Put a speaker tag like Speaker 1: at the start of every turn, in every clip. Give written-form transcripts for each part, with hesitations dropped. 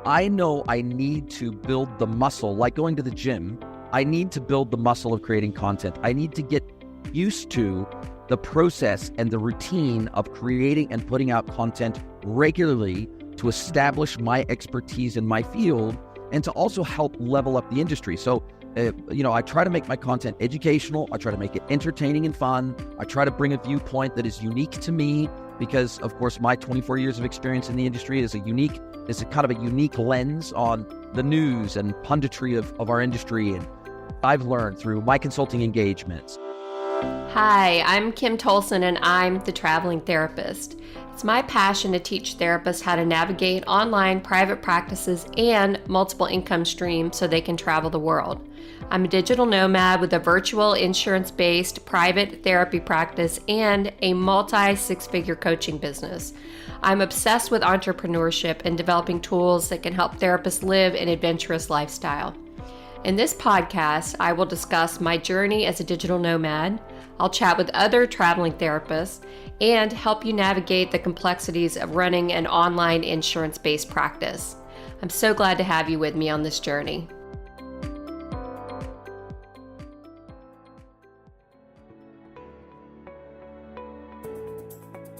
Speaker 1: I know I need to build the muscle, like going to the gym. I need to build the muscle of creating content. I need to get used to the process and the routine of creating and putting out content regularly to establish my expertise in my field and to also help level up the industry. So, I try to make my content educational. I try to make it entertaining and fun. I try to bring a viewpoint that is unique to me because, of course, my 24 years of experience in the industry is a kind of a unique lens on the news and punditry of our industry, and I've learned through my consulting engagements.
Speaker 2: Hi, I'm Kim Tolson, and I'm the traveling therapist. It's my passion to teach therapists how to navigate online private practices and multiple income streams so they can travel the world. I'm a digital nomad with a virtual insurance-based private therapy practice and a multi-six-figure coaching business. I'm obsessed with entrepreneurship and developing tools that can help therapists live an adventurous lifestyle. In this podcast, I will discuss my journey as a digital nomad. I'll chat with other traveling therapists and help you navigate the complexities of running an online insurance-based practice. I'm so glad to have you with me on this journey.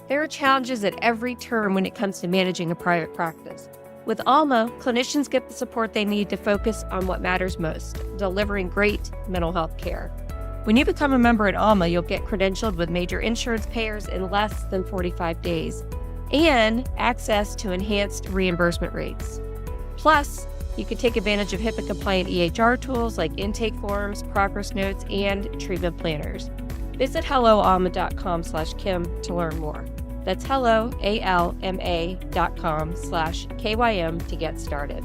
Speaker 2: There are challenges at every turn when it comes to managing a private practice. With Alma, clinicians get the support they need to focus on what matters most, delivering great mental health care. When you become a member at Alma, you'll get credentialed with major insurance payers in less than 45 days and access to enhanced reimbursement rates. Plus, you can take advantage of HIPAA-compliant EHR tools like intake forms, progress notes, and treatment planners. Visit helloalma.com/Kim to learn more. That's helloalma.com/KYM to get started.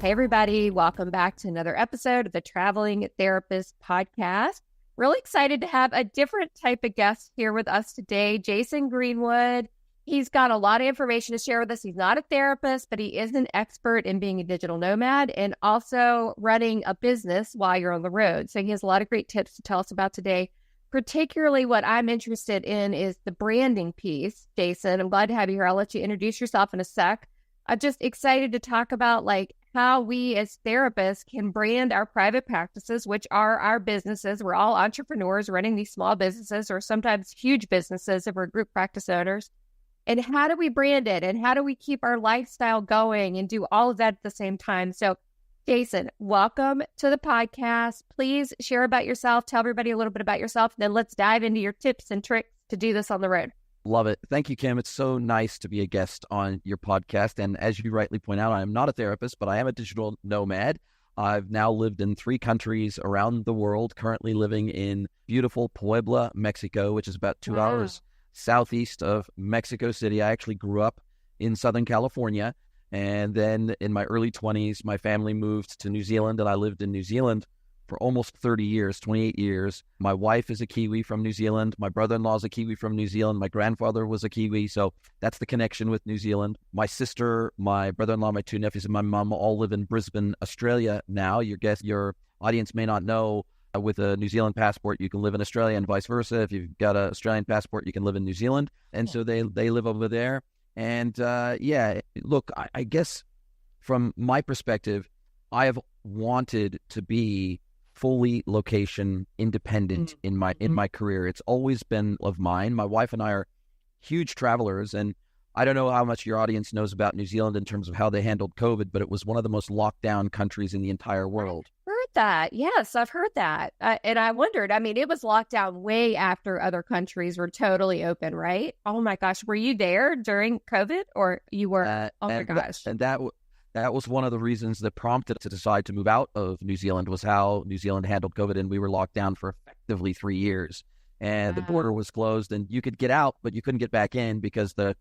Speaker 2: Hey everybody, welcome back to another episode of the Traveling Therapist Podcast. Really excited to have a different type of guest here with us today, Jason Greenwood. He's got a lot of information to share with us. He's not a therapist, but he is an expert in being a digital nomad and also running a business while you're on the road. So he has a lot of great tips to tell us about today. Particularly what I'm interested in is the branding piece. Jason, I'm glad to have you here. I'll let you introduce yourself in a sec. I'm just excited to talk about how we as therapists can brand our private practices, which are our businesses. We're all entrepreneurs running these small businesses or sometimes huge businesses if we're group practice owners. And how do we brand it? And how do we keep our lifestyle going and do all of that at the same time? So, Jason, welcome to the podcast. Please share about yourself. Tell everybody a little bit about yourself. Then let's dive into your tips and tricks to do this on the road.
Speaker 1: Love it. Thank you, Kim. It's so nice to be a guest on your podcast. And as you rightly point out, I am not a therapist, but I am a digital nomad. I've now lived in 3 countries around the world, currently living in beautiful Puebla, Mexico, which is about 2 hours southeast of Mexico City. I actually grew up in Southern California. And then in my early 20s, my family moved to New Zealand, and I lived in New Zealand for almost 30 years, 28 years. My wife is a Kiwi from New Zealand. My brother-in-law is a Kiwi from New Zealand. My grandfather was a Kiwi, so that's the connection with New Zealand. My sister, my brother-in-law, my 2 nephews, and my mom all live in Brisbane, Australia now. Your audience may not know, with a New Zealand passport, you can live in Australia and vice versa. If you've got an Australian passport, you can live in New Zealand. And so they live over there. And look, I guess from my perspective, I have wanted to be fully location independent in my career. It's always been of mine. My wife and I are huge travelers, and I don't know how much your audience knows about New Zealand in terms of how they handled COVID, but it was one of the most locked down countries in the entire world.
Speaker 2: I've heard that. Yes, I've heard that. And I wondered, it was locked down way after other countries were totally open, right? Oh my gosh. Were you there during COVID or you were? My gosh.
Speaker 1: That was one of the reasons that prompted to decide to move out of New Zealand was how New Zealand handled COVID. And we were locked down for effectively 3 years. And the border was closed and you could get out, but you couldn't get back in because the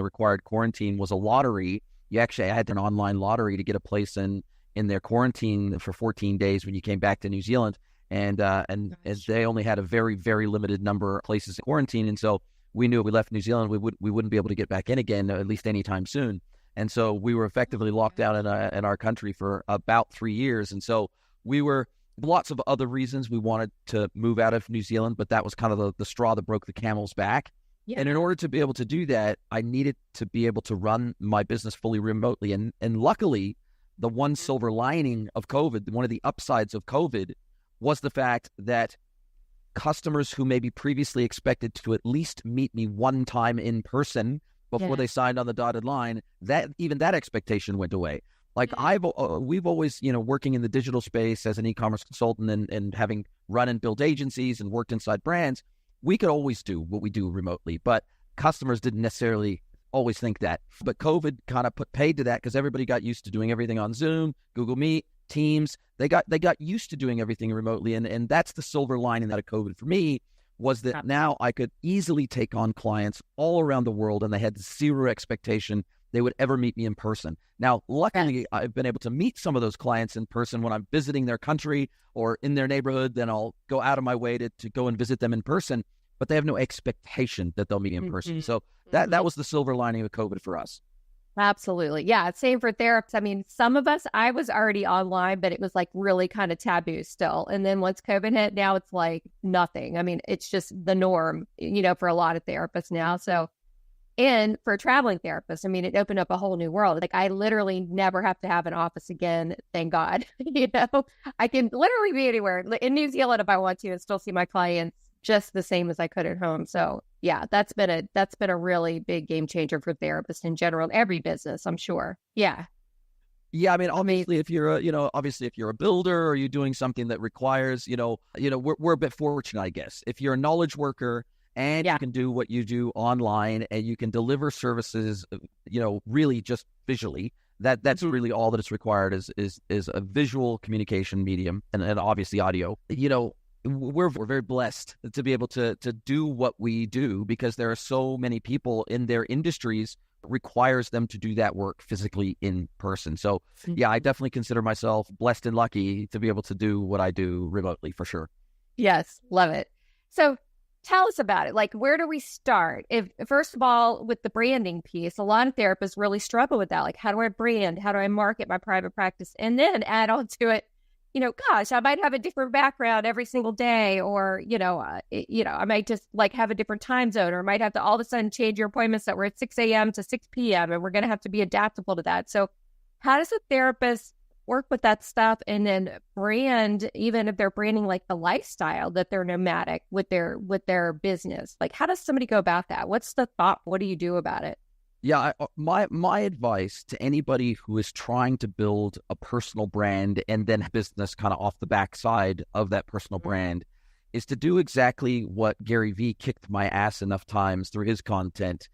Speaker 1: required quarantine was a lottery. You actually had an online lottery to get a place in their quarantine for 14 days when you came back to New Zealand. And they only had a very, very limited number of places in quarantine. And so we knew if we left New Zealand, we wouldn't be able to get back in again, at least anytime soon. And so we were effectively locked down in our country for about 3 years. And so we were lots of other reasons we wanted to move out of New Zealand, but that was kind of the straw that broke the camel's back.
Speaker 2: Yeah.
Speaker 1: And in order to be able to do that, I needed to be able to run my business fully remotely. And luckily, the one silver lining of COVID, one of the upsides of COVID, was the fact that customers who maybe previously expected to at least meet me one time in person before they signed on the dotted line, that even that expectation went away. Like we've always, working in the digital space as an e-commerce consultant and having run and built agencies and worked inside brands, we could always do what we do remotely, but customers didn't necessarily always think that. But COVID kind of put paid to that because everybody got used to doing everything on Zoom, Google Meet, Teams. They got used to doing everything remotely, and that's the silver lining out of COVID for me, was that now I could easily take on clients all around the world, and they had zero expectation they would ever meet me in person. Now, luckily, I've been able to meet some of those clients in person when I'm visiting their country or in their neighborhood. Then I'll go out of my way to go and visit them in person, but they have no expectation that they'll meet me in person. So that was the silver lining of COVID for us.
Speaker 2: Absolutely. Yeah. Same for therapists. I mean, some of us, I was already online, but it was like really kind of taboo still. And then once COVID hit, now it's like nothing. I mean, it's just the norm, for a lot of therapists now. So, and for traveling therapists, I mean, it opened up a whole new world. Like I literally never have to have an office again. Thank God. I can literally be anywhere in New Zealand if I want to and still see my clients just the same as I could at home. So yeah, that's been a really big game changer for therapists in general, every business, I'm sure. Yeah.
Speaker 1: Yeah, I mean, obviously, if you're a builder or you're doing something that requires, we're a bit fortunate, I guess. If you're a knowledge worker and you can do what you do online and you can deliver services, really just visually, that's really all that is required is a visual communication medium and obviously audio. We're very blessed to be able to do what we do because there are so many people in their industries requires them to do that work physically in person. So yeah, I definitely consider myself blessed and lucky to be able to do what I do remotely for sure.
Speaker 2: Yes, love it. So tell us about it. Like, where do we start? If first of all, with the branding piece, a lot of therapists really struggle with that. Like, how do I brand? How do I market my private practice? And then add on to it, gosh, I might have a different background every single day, or, I might just like have a different time zone, or might have to all of a sudden change your appointments that were at 6 a.m. to 6 p.m. And we're going to have to be adaptable to that. So how does a therapist work with that stuff and then brand, even if they're branding like the lifestyle that they're nomadic with their business? Like, how does somebody go about that? What's the thought? What do you do about it?
Speaker 1: Yeah, my advice to anybody who is trying to build a personal brand and then business kind of off the backside of that personal brand is to do exactly what Gary Vee kicked my ass enough times through his content,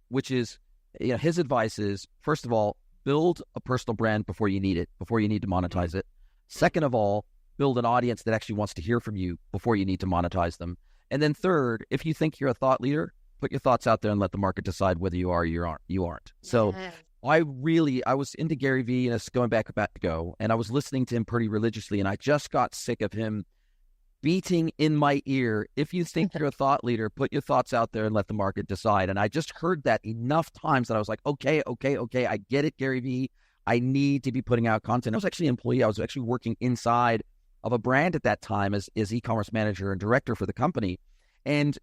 Speaker 1: which is, his advice is, first of all, build a personal brand before you need it, before you need to monetize it. Second of all, build an audience that actually wants to hear from you before you need to monetize them. And then third, if you think you're a thought leader, put your thoughts out there and let the market decide whether you are or you aren't. So I was into Gary Vee, and it's going back about to go, and I was listening to him pretty religiously, and I just got sick of him beating in my ear, if you think you're a thought leader, put your thoughts out there and let the market decide. And I just heard that enough times that I was like, okay, I get it, Gary Vee. I need to be putting out content. I was actually an employee. I was actually working inside of a brand at that time as e-commerce manager and director for the company. And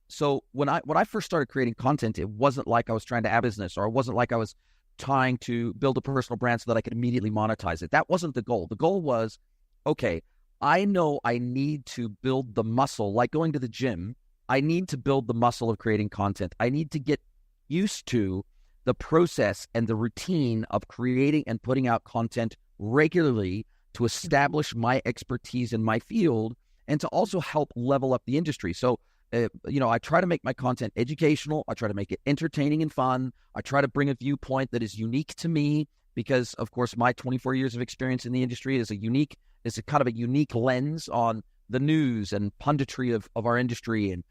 Speaker 1: so when I first started creating content, it wasn't like I was trying to add business, or it wasn't like I was trying to build a personal brand so that I could immediately monetize it. That wasn't the goal. The goal was, okay, I know I need to build the muscle, like going to the gym. I need to build the muscle of creating content. I need to get used to the process and the routine of creating and putting out content regularly to establish my expertise in my field and to also help level up the industry. So, I try to make my content educational. I try to make it entertaining and fun. I try to bring a viewpoint that is unique to me because, of course, my 24 years of experience in the industry is a kind of a unique lens on the news and punditry of our industry. And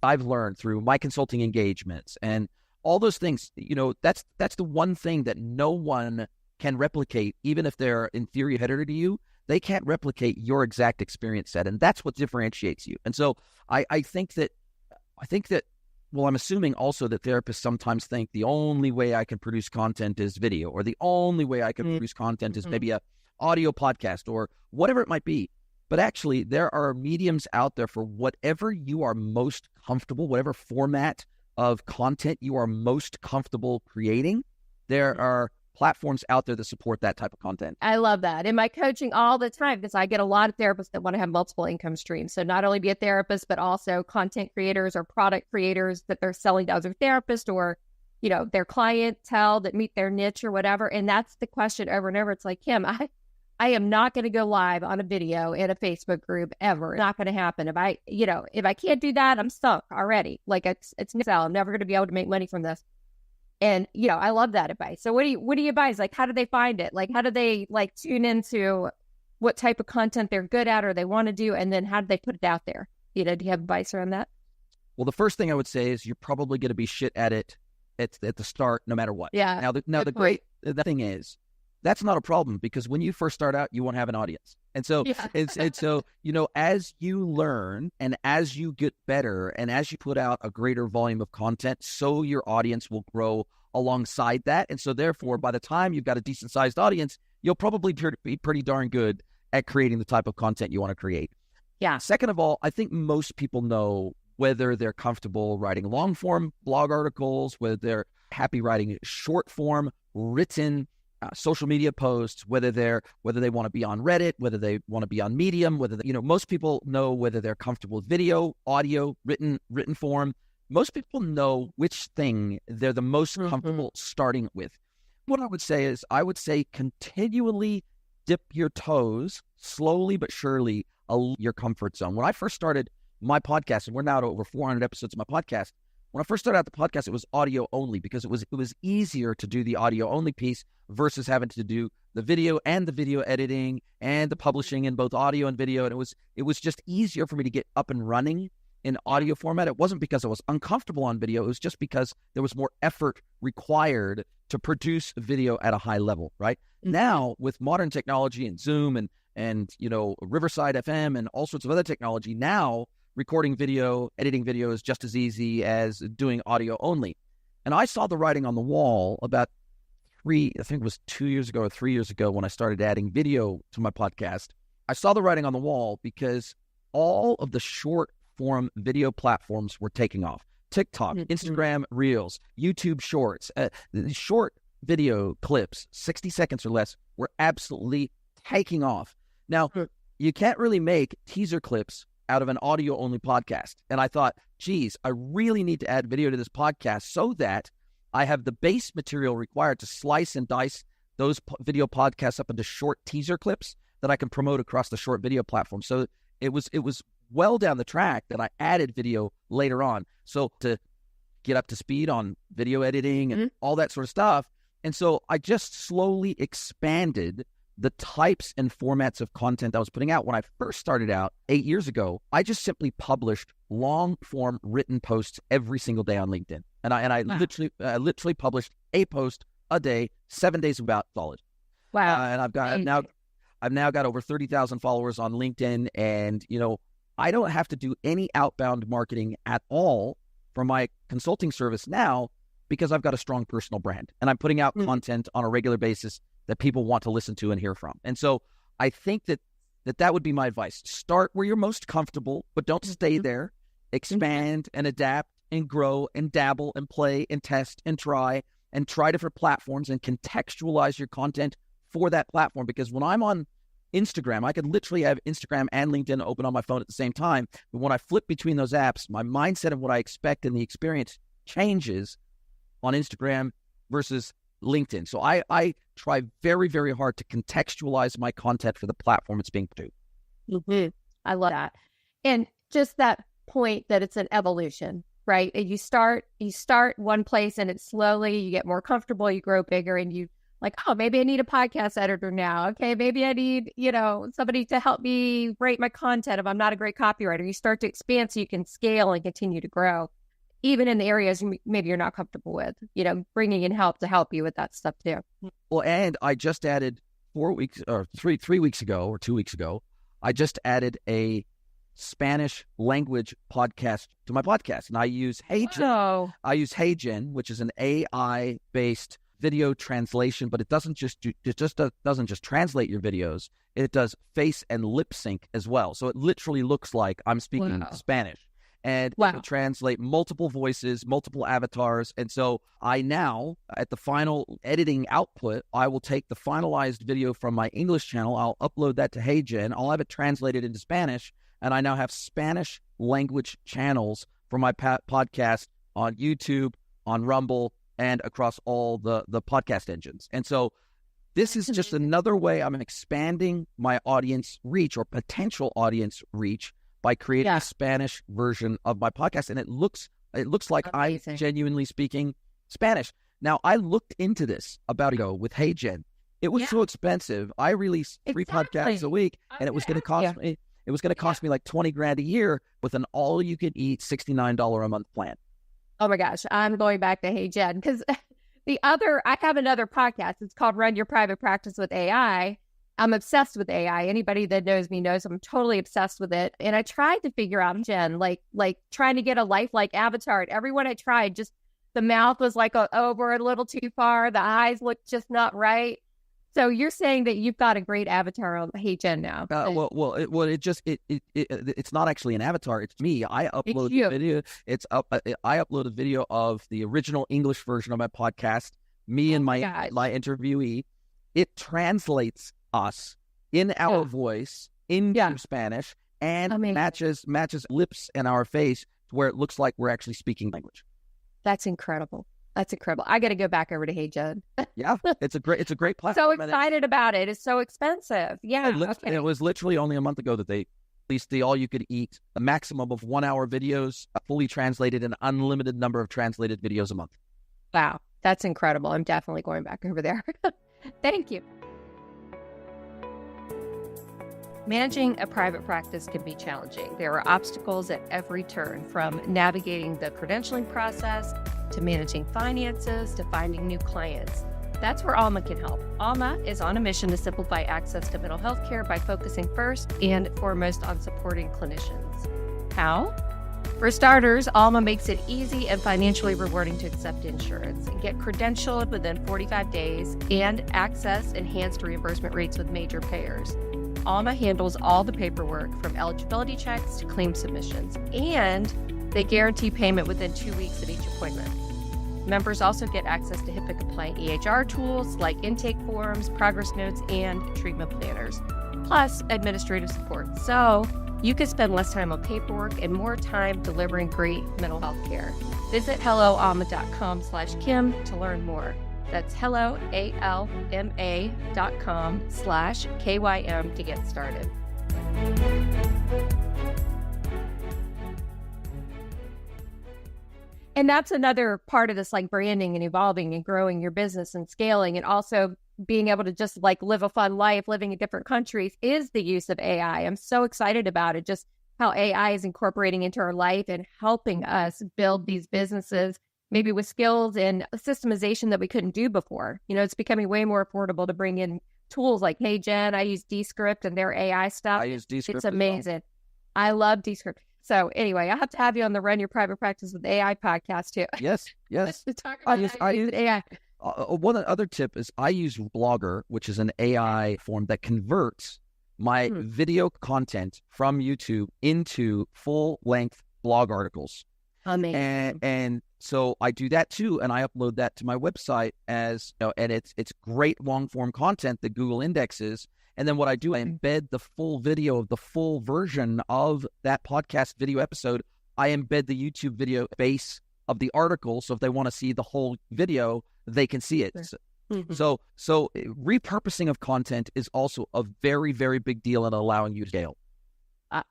Speaker 1: I've learned through my consulting engagements and all those things, that's the one thing that no one can replicate, even if they're in theory better to you. They can't replicate your exact experience set, and that's what differentiates you. And so I think that, well, I'm assuming also that therapists sometimes think the only way I can produce content is video, or the only way I can produce content is maybe a audio podcast or whatever it might be. But actually, there are mediums out there for whatever you are most comfortable, whatever format of content you are most comfortable creating. There are platforms out there that support that type of content.
Speaker 2: I love that. In my coaching all the time, because I get a lot of therapists that want to have multiple income streams. So not only be a therapist, but also content creators or product creators that they're selling to other therapists or, you know, their clientele that meet their niche or whatever. And that's the question over and over. It's like, Kim, I am not going to go live on a video in a Facebook group ever. It's not going to happen. If I can't do that, I'm stuck already. Like it's I'm never going to be able to make money from this. And, you know, I love that advice. So what do you advise? Like, how do they find it? Like, how do they like tune into what type of content they're good at or they want to do? And then how do they put it out there? You know, do you have advice around that?
Speaker 1: Well, the first thing I would say is you're probably going to be shit at it at the start, no matter what.
Speaker 2: Yeah.
Speaker 1: Now the great thing is that's not a problem because when you first start out, you won't have an audience. And so, you know, as you learn and as you get better and as you put out a greater volume of content, so your audience will grow alongside that. And so therefore, by the time you've got a decent sized audience, you'll probably be pretty darn good at creating the type of content you want to create.
Speaker 2: Yeah.
Speaker 1: Second of all, I think most people know whether they're comfortable writing long form blog articles, whether they're happy writing short form written social media posts, whether they want to be on Reddit, whether they want to be on Medium, most people know whether they're comfortable with video, audio, written form. Most people know which thing they're the most comfortable starting with. What I would say is continually dip your toes slowly but surely your comfort zone. When I first started my podcast, and we're now at over 400 episodes of my podcast, when I first started out the podcast, it was audio only because it was easier to do the audio only piece versus having to do the video and the video editing and the publishing in both audio and video. And it was just easier for me to get up and running in audio format. It wasn't because I was uncomfortable on video. It was just because there was more effort required to produce video at a high level, right? Mm-hmm. Now, with modern technology and Zoom and Riverside FM and all sorts of other technology, now recording video, editing video is just as easy as doing audio only. And I saw the writing on the wall about 2 years ago or 3 years ago when I started adding video to my podcast. I saw the writing on the wall because all of the short form video platforms were taking off. TikTok, Instagram Reels, YouTube Shorts, short video clips, 60 seconds or less, were absolutely taking off. Now, you can't really make teaser clips out of an audio-only podcast. And I thought, geez, I really need to add video to this podcast so that I have the base material required to slice and dice those video podcasts up into short teaser clips that I can promote across the short video platform. So it was well down the track that I added video later on. So to get up to speed on video editing and all that sort of stuff. And so I just slowly expanded the types and formats of content I was putting out. When I first started out 8 years ago, I just simply published long form written posts every single day on LinkedIn. And I literally published a post a day, 7 days about solid.
Speaker 2: Wow.
Speaker 1: And I've now got over 30,000 followers on LinkedIn. And, I don't have to do any outbound marketing at all for my consulting service now because I've got a strong personal brand and I'm putting out content on a regular basis that people want to listen to and hear from. And so I think that would be my advice. Start where you're most comfortable, but don't stay there. Expand and adapt and grow and dabble and play and test and try different platforms and contextualize your content for that platform. Because when I'm on Instagram, I could literally have Instagram and LinkedIn open on my phone at the same time. But when I flip between those apps, my mindset of what I expect and the experience changes on Instagram versus LinkedIn. So I try very, very hard to contextualize my content for the platform it's being put to.
Speaker 2: I love that. And just that point that it's an evolution, right? And you start one place and it's slowly, you get more comfortable, you grow bigger and you like, oh, maybe I need a podcast editor now. Okay, maybe I need, somebody to help me write my content if I'm not a great copywriter. You start to expand so you can scale and continue to grow, even in the areas maybe you're not comfortable with, bringing in help to help you with that stuff too.
Speaker 1: Well, and I just added 4 weeks or 3 weeks ago or 2 weeks ago, I just added a Spanish language podcast to my podcast. And I use HeyGen. I use HeyGen, which is an AI-based video translation, but it doesn't just translate your videos. It does face and lip sync as well. So it literally looks like I'm speaking Spanish. And it will translate multiple voices, multiple avatars. And so I now, at the final editing output, I will take the finalized video from my English channel. I'll upload that to HeyGen. I'll have it translated into Spanish. And I now have Spanish language channels for my podcast on YouTube, on Rumble, and across all the podcast engines. And so this is just another way I'm expanding my audience reach or potential audience reach by creating a Spanish version of my podcast. And it looks like amazing. I'm genuinely speaking Spanish. Now, I looked into this about a go with HeyGen. It was so expensive. I released 3 podcasts a week, and it was going to cost me. It was going to cost me like $20,000 a year with an all-you-can-eat $69 a month plan.
Speaker 2: Oh my gosh, I'm going back to HeyGen because I have another podcast. It's called Run Your Private Practice with AI. I'm obsessed with AI. Anybody that knows me knows I'm totally obsessed with it. And I tried to figure out, Jen, like trying to get a lifelike avatar. And everyone I tried, just the mouth was like over a little too far. The eyes looked just not right. So you're saying that you've got a great avatar on HeyGen now?
Speaker 1: It's not actually an avatar. It's me. I upload the video. I upload a video of the original English version of my podcast. Me and my interviewee. It translates us in our voice into Spanish and matches lips and our face to where it looks like we're actually speaking language.
Speaker 2: That's incredible. I got to go back over to HeyGen.
Speaker 1: Yeah, it's a great platform.
Speaker 2: So excited about it. It's so expensive. Yeah.
Speaker 1: It was literally only a month ago that they released the all-you-could-eat, a maximum of 1-hour videos, fully translated, an unlimited number of translated videos a month.
Speaker 2: Wow, that's incredible. I'm definitely going back over there. Thank you. Managing a private practice can be challenging. There are obstacles at every turn, from navigating the credentialing process to managing finances to finding new clients. That's where Alma can help. Alma is on a mission to simplify access to mental health care by focusing first and foremost on supporting clinicians. How? For starters, Alma makes it easy and financially rewarding to accept insurance and get credentialed within 45 days and access enhanced reimbursement rates with major payers. Alma handles all the paperwork from eligibility checks to claim submissions, and they guarantee payment within 2 weeks of each appointment. Members also get access to HIPAA-compliant EHR tools like intake forms, progress notes, and treatment planners, plus administrative support. So you can spend less time on paperwork and more time delivering great mental health care. Visit helloalma.com/Kim to learn more. That's helloalma.com/KYM to get started. And that's another part of this, like branding and evolving and growing your business and scaling, and also being able to just like live a fun life, living in different countries, is the use of AI. I'm so excited about it, just how AI is incorporating into our life and helping us build these businesses, maybe with skills and systemization that we couldn't do before. You know, it's becoming way more affordable to bring in tools like HeyGen. I use Descript and their AI stuff.
Speaker 1: I use Descript.
Speaker 2: It's amazing. I love Descript. So anyway, I have to have you on the Run Your Private Practice with AI podcast too.
Speaker 1: Yes.
Speaker 2: To talk about I use AI.
Speaker 1: One other tip is I use Blogger, which is an AI form that converts my video content from YouTube into full-length blog articles.
Speaker 2: Amazing.
Speaker 1: And so I do that too, and I upload that to my website as, you know, and it's great long-form content that Google indexes. And then what I do, I embed the full video of the full version of that podcast video episode. I embed the YouTube video base of the article, so if they want to see the whole video, they can see it. So repurposing of content is also a very, very big deal in allowing you to scale.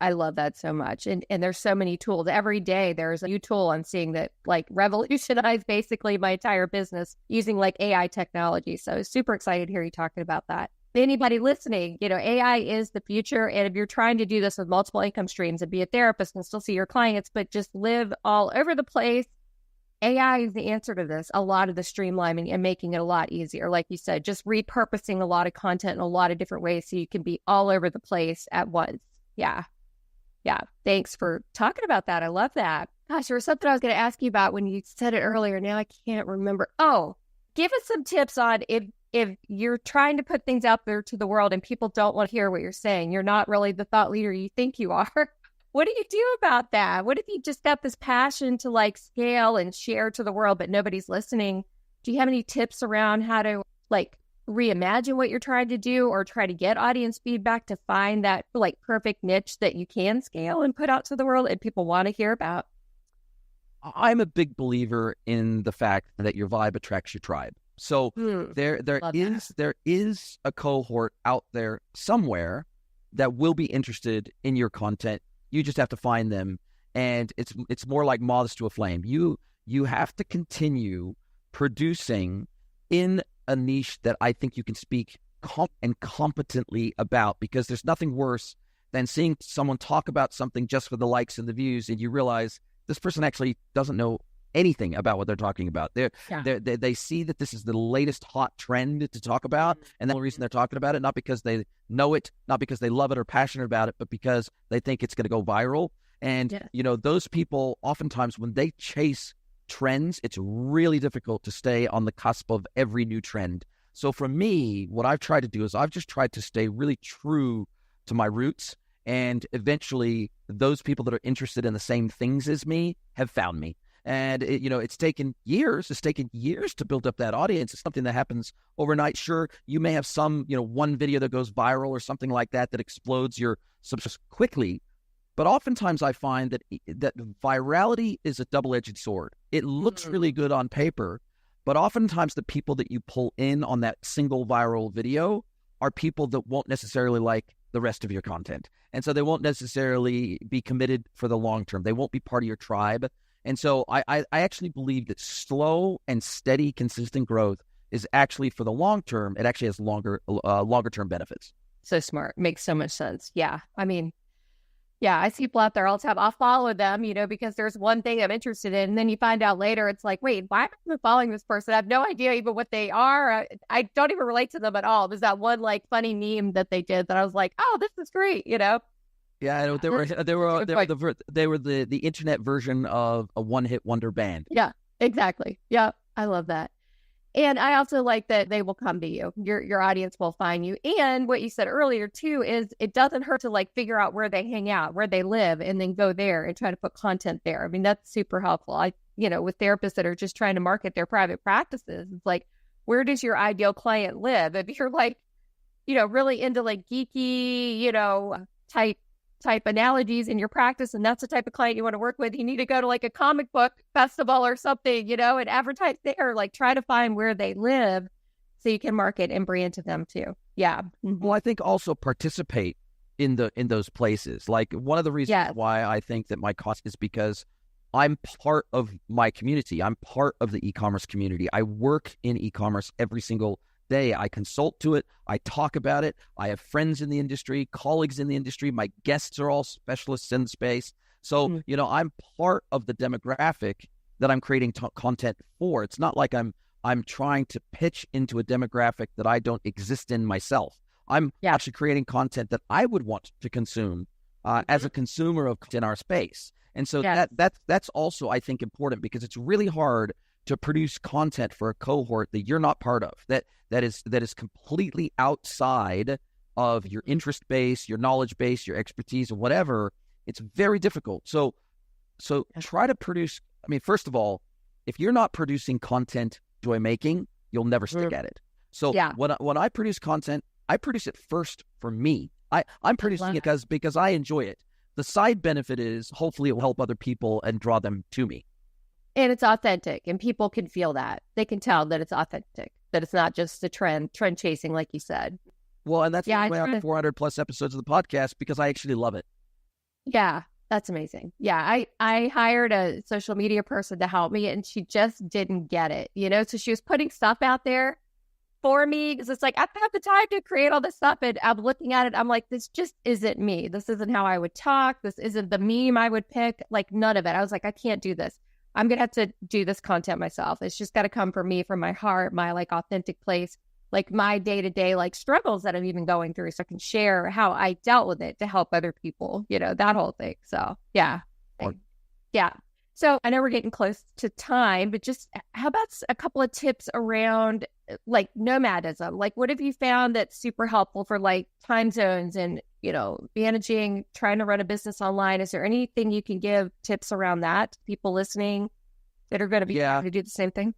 Speaker 2: I love that so much. And there's so many tools. Every day there's a new tool I'm seeing that like revolutionized basically my entire business using like AI technology. So super excited to hear you talking about that. Anybody listening, you know, AI is the future. And if you're trying to do this with multiple income streams and be a therapist and still see your clients, but just live all over the place, AI is the answer to this. A lot of the streamlining and making it a lot easier. Like you said, just repurposing a lot of content in a lot of different ways so you can be all over the place at once. Yeah. Thanks for talking about that. I love that. Gosh, there was something I was going to ask you about when you said it earlier. Now I can't remember. Oh, give us some tips on if if you're trying to put things out there to the world and people don't want to hear what you're saying, you're not really the thought leader you think you are. What do you do about that? What if you just got this passion to like scale and share to the world, but nobody's listening? Do you have any tips around how to like reimagine what you're trying to do or try to get audience feedback to find that like perfect niche that you can scale and put out to the world and people want to hear about?
Speaker 1: I'm a big believer in the fact that your vibe attracts your tribe. So there is a cohort out there somewhere that will be interested in your content. You just have to find them, and it's more like moths to a flame. You have to continue producing in a niche that I think you can speak competently about, because there's nothing worse than seeing someone talk about something just for the likes and the views, and you realize this person actually doesn't know anything about what they're talking about. They see that this is the latest hot trend to talk about, and the reason they're talking about it, not because they know it, not because they love it or passionate about it, but because they think it's going to go viral. And those people, oftentimes when they chase trends, it's really difficult to stay on the cusp of every new trend. So for me, what I've tried to do is I've just tried to stay really true to my roots, and eventually those people that are interested in the same things as me have found me. And it's taken years. It's taken years to build up that audience. It's something that happens overnight. Sure, you may have some, one video that goes viral or something like that explodes your subscribers quickly. But oftentimes I find that virality is a double-edged sword. It looks really good on paper, but oftentimes the people that you pull in on that single viral video are people that won't necessarily like the rest of your content. And so they won't necessarily be committed for the long term. They won't be part of your tribe. And so I actually believe that slow and steady, consistent growth is actually, for the long term, it actually has longer term benefits.
Speaker 2: So smart. Makes so much sense. Yeah. I mean, yeah, I see people out there all the time. I'll follow them, because there's one thing I'm interested in. And then you find out later, it's like, wait, why am I following this person? I have no idea even what they are. I don't even relate to them at all. There's that one like funny meme that they did that I was like, oh, this is great,
Speaker 1: Yeah, they were the internet version of a one-hit wonder band.
Speaker 2: Yeah, exactly. Yeah, I love that. And I also like that they will come to you. Your audience will find you. And what you said earlier too is it doesn't hurt to like figure out where they hang out, where they live, and then go there and try to put content there. I mean, that's super helpful. With therapists that are just trying to market their private practices, it's like, where does your ideal client live? If you're like, really into like geeky, type analogies in your practice, and that's the type of client you want to work with, you need to go to like a comic book festival or something, and advertise there. Like, try to find where they live so you can market and brand to them too. Yeah.
Speaker 1: Well, I think also participate in those places. Like, one of the reasons why I think that my cost is because I'm part of my community. I'm part of the e-commerce community. I work in e-commerce every single day. I consult to it. I talk about it. I have friends in the industry, colleagues in the industry. My guests are all specialists in the space. So, I'm part of the demographic that I'm creating content for. It's not like I'm trying to pitch into a demographic that I don't exist in myself. I'm actually creating content that I would want to consume as a consumer of in our space. And so that's also, I think, important, because it's really hard to produce content for a cohort that you're not part of, that is completely outside of your interest base, your knowledge base, your expertise, or whatever. It's very difficult. So try to produce. I mean, first of all, if you're not producing content joy making, you'll never stick at it. So when I produce content, I produce it first for me. I'm producing it because I enjoy it. The side benefit is hopefully it will help other people and draw them to me.
Speaker 2: And it's authentic, and people can feel that. They can tell that it's authentic, that it's not just a trend chasing, like you said.
Speaker 1: Well, and that's why I have 400 plus episodes of the podcast, because I actually love it.
Speaker 2: Yeah, that's amazing. Yeah, I hired a social media person to help me, and she just didn't get it, So she was putting stuff out there for me, because it's like, I don't have the time to create all this stuff. And I'm looking at it, I'm like, this just isn't me. This isn't how I would talk. This isn't the meme I would pick. Like, none of it. I was like, I can't do this. I'm going to have to do this content myself. It's just got to come from me, from my heart, my like authentic place, like my day-to-day like struggles that I'm even going through, so I can share how I dealt with it to help other people, that whole thing. So yeah. So I know we're getting close to time, but just how about a couple of tips around like nomadism? Like what have you found that's super helpful for like time zones and, managing, trying to run a business online? Is there anything you can give tips around that to people listening that are going to be trying to do the same thing?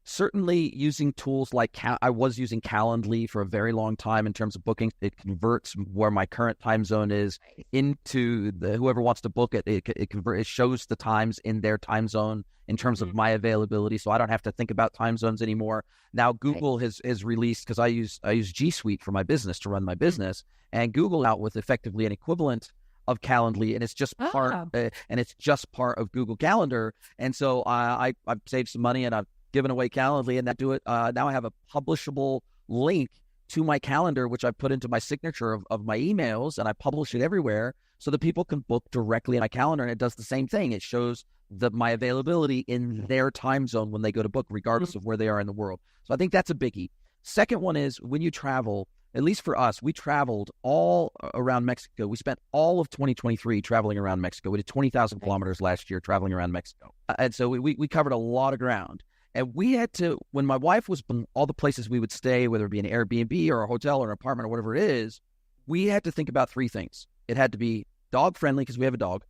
Speaker 1: Certainly using tools like I was using Calendly for a very long time in terms of booking. It converts where my current time zone is into whoever wants to book it. It shows the times in their time zone in terms of my availability, so I don't have to think about time zones anymore. Now Google has released, because I use G Suite for my business to run my business, and Google out with effectively an equivalent of Calendly, and it's just part of Google Calendar. And so I've saved some money, and I've given away Calendly, and that do it. Now I have a publishable link to my calendar, which I put into my signature of my emails, and I publish it everywhere so that people can book directly in my calendar. And it does the same thing. It shows my availability in their time zone when they go to book, regardless of where they are in the world. So I think that's a biggie. Second one is when you travel, at least for us, we traveled all around Mexico. We spent all of 2023 traveling around Mexico. We did 20,000 kilometers last year traveling around Mexico. And so we covered a lot of ground. And we had to, when my wife was all the places we would stay, whether it be an Airbnb or a hotel or an apartment or whatever it is, we had to think about three things. It had to be dog friendly because we have a dog.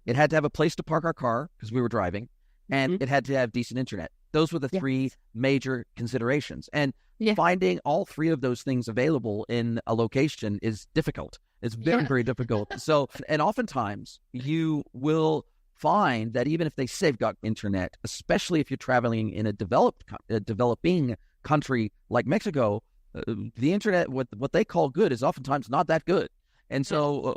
Speaker 1: It had to have a place to park our car because we were driving. And it had to have decent internet. Those were the three major considerations. And finding all three of those things available in a location is difficult. It's very, very difficult. So, and oftentimes you will find that even if they say they've got internet, especially if you're traveling in a developing country like Mexico, the internet, what they call good, is oftentimes not that good. And so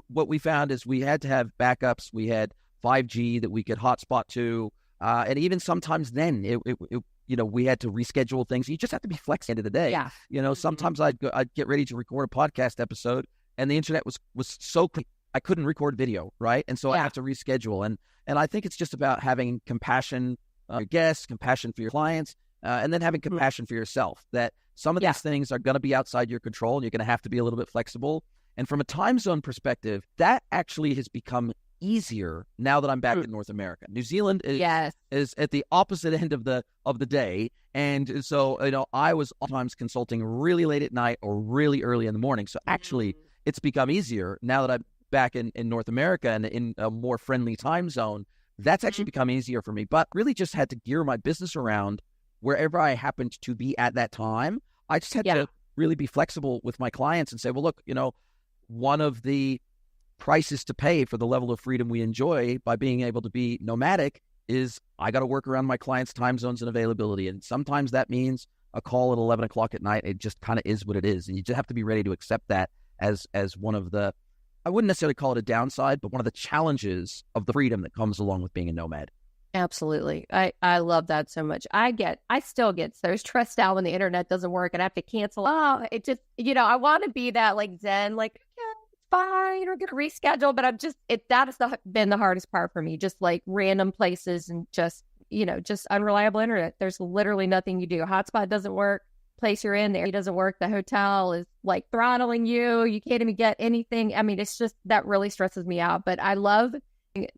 Speaker 1: what we found is we had to have backups. We had 5G that we could hotspot to, and even sometimes then we had to reschedule things. You just have to be flexible at the end of the day. Yeah. Sometimes I'd get ready to record a podcast episode, and the internet was so quick I couldn't record video, right? And so I have to reschedule. And I think it's just about having compassion for your guests, compassion for your clients, and then having compassion for yourself, that some of these things are going to be outside your control, and you're going to have to be a little bit flexible. And from a time zone perspective, that actually has become easier now that I'm back in North America. New Zealand is at the opposite end of the day. And so, I was oftentimes consulting really late at night or really early in the morning. So actually, it's become easier now that I'm back in North America and in a more friendly time zone. That's actually become easier for me, but really just had to gear my business around wherever I happened to be at that time. I just had to really be flexible with my clients and say, well, look, one of the prices to pay for the level of freedom we enjoy by being able to be nomadic is I got to work around my clients' time zones and availability. And sometimes that means a call at 11 o'clock at night. It just kind of is what it is. And you just have to be ready to accept that as one of the, I wouldn't necessarily call it a downside, but one of the challenges of the freedom that comes along with being a nomad.
Speaker 2: Absolutely. I love that so much. I still get so stressed out when the internet doesn't work and I have to cancel. Oh, it just, I want to be that like Zen, like, it's fine, we're going to reschedule. But that has been the hardest part for me. Just like random places and just unreliable internet. There's literally nothing you do. Hotspot doesn't work. Place you're in, the area doesn't work. The hotel is like throttling you. You can't even get anything. I mean, it's just, that really stresses me out. But I love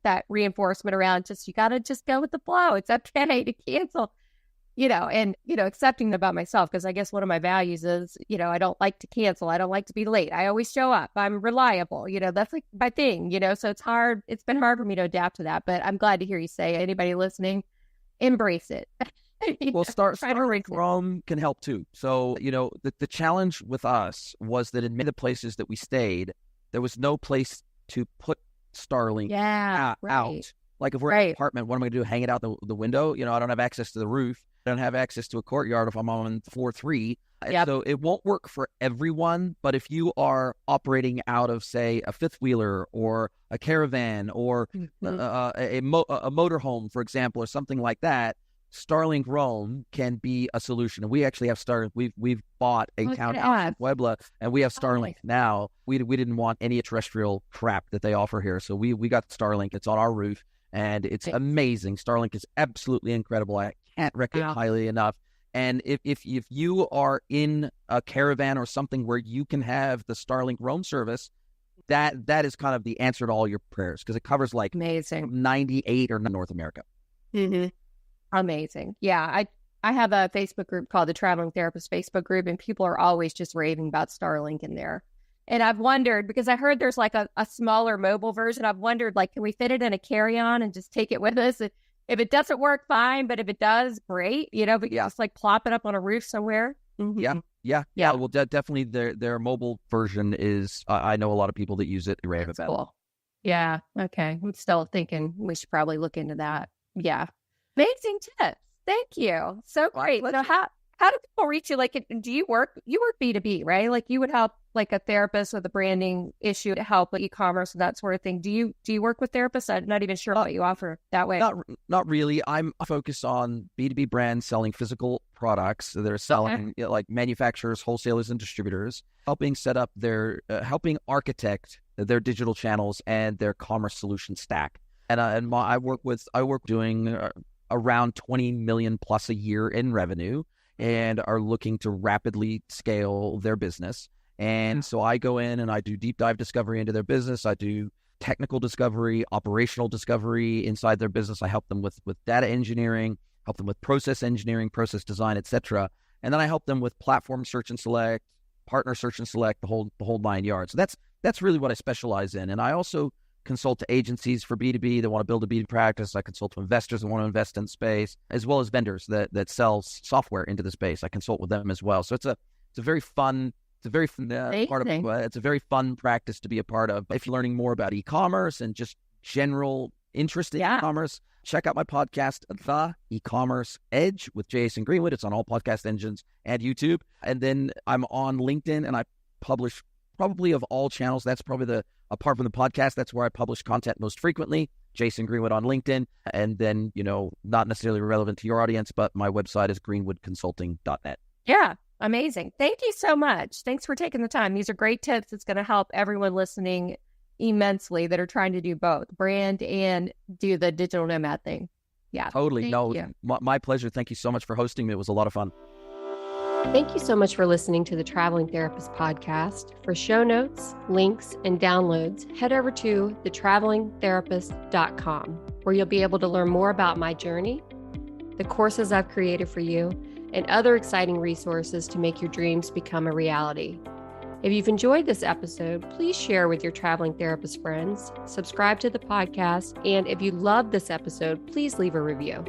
Speaker 2: that reinforcement around you got to just go with the flow. It's okay to cancel, and, accepting about myself. Because I guess one of my values is, I don't like to cancel. I don't like to be late. I always show up. I'm reliable. That's like my thing, so it's hard. It's been hard for me to adapt to that. But I'm glad to hear you say, anybody listening, embrace it.
Speaker 1: Well, Starlink Roam can help too. So, the challenge with us was that in many of the places that we stayed, there was no place to put Starlink out. Like if we're in an apartment, what am I going to do? Hang it out the window? I don't have access to the roof. I don't have access to a courtyard if I'm on floor 3. So it won't work for everyone. But if you are operating out of, say, a fifth wheeler or a caravan or a motorhome, for example, or something like that, Starlink Roam can be a solution. And we actually have Starlink. We've bought a townhouse in Puebla, and we have Starlink now. We didn't want any terrestrial crap that they offer here. So we got Starlink. It's on our roof, and it's amazing. Starlink is absolutely incredible. I can't recommend it highly enough. And if you are in a caravan or something where you can have the Starlink Roam service, that is kind of the answer to all your prayers, because it covers like
Speaker 2: Amazing.
Speaker 1: 98 or North America.
Speaker 2: Mm-hmm. Amazing. Yeah. I have a Facebook group called the Traveling Therapist Facebook group, and people are always just raving about Starlink in there. And I've wondered, because I heard there's like a smaller mobile version, I've wondered, like, can we fit it in a carry-on and just take it with us? If it doesn't work, fine. But if it does, great. But just like plop it up on a roof somewhere. Mm-hmm.
Speaker 1: Yeah. Well, definitely their mobile version is, I know a lot of people that use it. Rave
Speaker 2: That's
Speaker 1: about.
Speaker 2: Cool. Yeah. Okay. I'm still thinking we should probably look into that. Yeah. Amazing tips. Thank you. So great. So how do people reach you? Like, do you work B2B, right? Like you would help like a therapist with a branding issue to help with e-commerce and that sort of thing. Do you work with therapists? I'm not even sure what you offer that way.
Speaker 1: Not really. I'm focused on B2B brands selling physical products. They're selling like manufacturers, wholesalers, and distributors, helping set up helping architect their digital channels and their commerce solution stack. And I work doing around 20 million plus a year in revenue, and are looking to rapidly scale their business. And so I go in and I do deep dive discovery into their business. I do technical discovery, operational discovery inside their business. I help them with data engineering, help them with process engineering, process design, etc. And then I help them with platform search and select, partner search and select, the whole 9 yards. So that's really what I specialize in. And I also consult to agencies for B2B that want to build a B2B practice. I consult to investors that want to invest in space, as well as vendors that sell software into the space. I consult with them as well. So it's a very fun part of it's a very fun practice to be a part of. If you're learning more about e-commerce and just general interest in e-commerce, check out my podcast, The E-Commerce Edge with Jason Greenwood. It's on all podcast engines and YouTube. And then I'm on LinkedIn, and I publish probably of all channels. That's probably apart from the podcast, that's where I publish content most frequently. Jason Greenwood on LinkedIn. And then, not necessarily relevant to your audience, but my website is greenwoodconsulting.net.
Speaker 2: Yeah. Amazing. Thank you so much. Thanks for taking the time. These are great tips. It's going to help everyone listening immensely that are trying to do both brand and do the digital nomad thing. Yeah.
Speaker 1: Totally. My pleasure. Thank you so much for hosting me. It was a lot of fun.
Speaker 2: Thank you so much for listening to the Traveling Therapist podcast. For show notes, links, and downloads, head over to thetravelingtherapist.com, where you'll be able to learn more about my journey, the courses I've created for you, and other exciting resources to make your dreams become a reality. If you've enjoyed this episode, please share with your traveling therapist friends, subscribe to the podcast, and if you love this episode, please leave a review.